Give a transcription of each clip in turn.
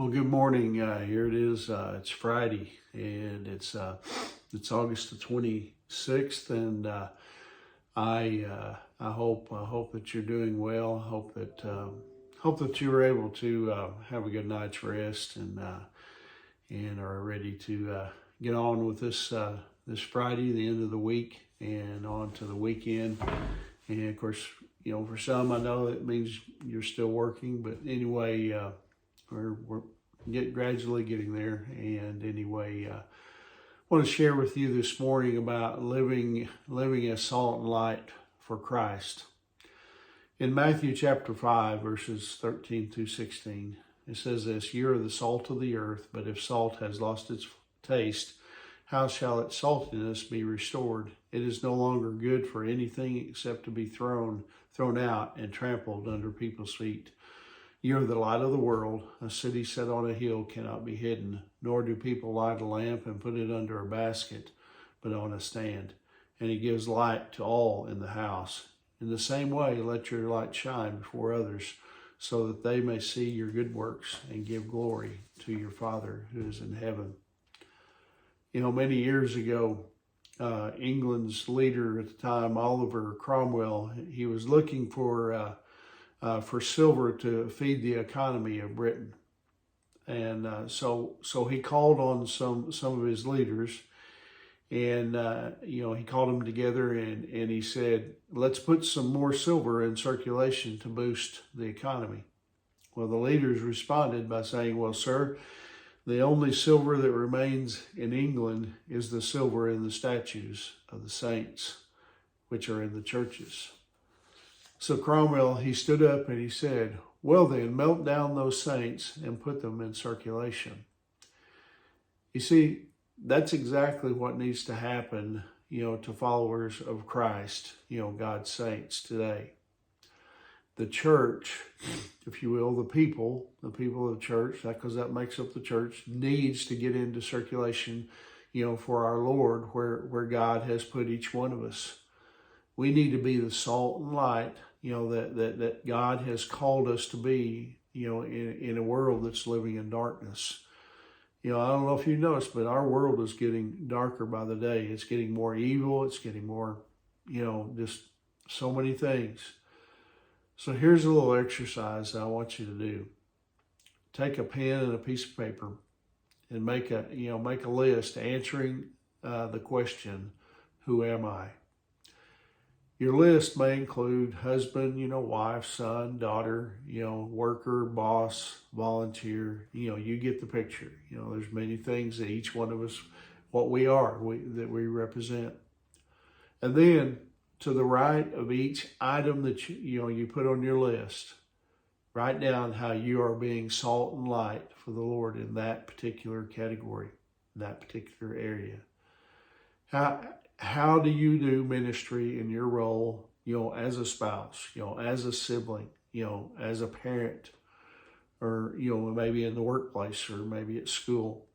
Well, good morning. Here it is. It's Friday, and it's August the 26th, and I hope that you're doing well. Hope that you were able to have a good night's rest, and are ready to get on with this Friday, the end of the week, and on to the weekend. And of course, for some, I know it means you're still working, but anyway. We're gradually getting there. And anyway, I want to share with you this morning about living as salt and light for Christ. In Matthew chapter 5, verses 13 through 16, it says this: "You are the salt of the earth, but if salt has lost its taste, how shall its saltiness be restored? It is no longer good for anything except to be thrown out and trampled under people's feet. You are the light of the world. A city set on a hill cannot be hidden, nor do people light a lamp and put it under a basket, but on a stand, and it gives light to all in the house. In the same way, let your light shine before others, so that they may see your good works and give glory to your Father who is in heaven." Many years ago, England's leader at the time, Oliver Cromwell, he was looking for silver to feed the economy of Britain. And so he called on some of his leaders, and he called them together, and he said, "Let's put some more silver in circulation to boost the economy." Well, the leaders responded by saying, "Well, sir, the only silver that remains in England is the silver in the statues of the saints, which are in the churches." So Cromwell, he stood up and he said, "Well then, melt down those saints and put them in circulation." You see, that's exactly what needs to happen, to followers of Christ, God's saints today. The church, if you will, the people of the church, because that makes up the church, needs to get into circulation, for our Lord, where God has put each one of us. We need to be the salt and light, that God has called us to be, in a world that's living in darkness. I don't know if you noticed, but our world is getting darker by the day. It's getting more evil. It's getting more, just so many things. So here's a little exercise that I want you to do. Take a pen and a piece of paper and make a list answering the question, "Who am I?" Your list may include husband, wife, son, daughter, worker, boss, volunteer. You get the picture. There's many things that each one of us, what we are, that we represent. And then to the right of each item that you put on your list, write down how you are being salt and light for the Lord in that particular category, in that particular area. How do you do ministry in your role, as a spouse, as a sibling, as a parent, or, maybe in the workplace or maybe at school?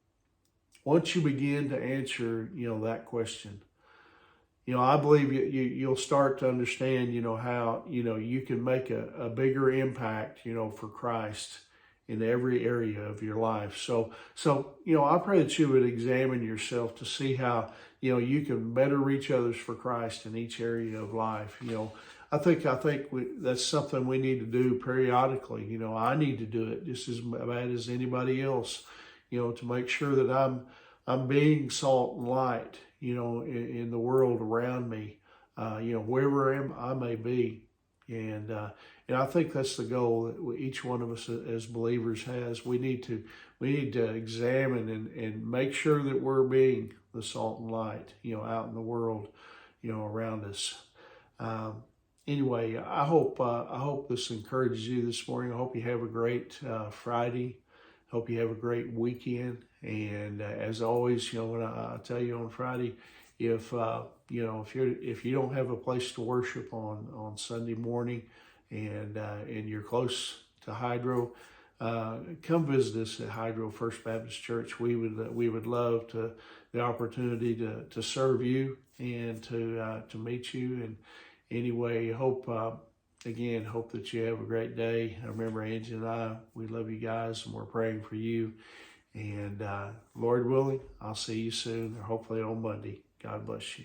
Once you begin to answer, that question, I believe you'll start to understand, how, you can make a bigger impact, for Christ in every area of your life. So, I pray that you would examine yourself to see how, you can better reach others for Christ in each area of life. I think that's something we need to do periodically. I need to do it just as bad as anybody else, to make sure that I'm being salt and light, in the world around me, wherever I may be. And I think that's the goal that each one of us as believers has. We need to examine and make sure that we're being the salt and light, out in the world, around us. Anyway, I hope this encourages you this morning. I hope you have a great Friday. Hope you have a great weekend. And as always, when I tell you on Friday, if you don't have a place to worship on Sunday morning, and you're close to Hydro, come visit us at Hydro First Baptist Church. We would love the opportunity to serve you and to meet you. And anyway, hope again, hope that you have a great day. I remember Angie and I, we love you guys, and we're praying for you. And Lord willing, I'll see you soon, or hopefully on Monday. God bless you.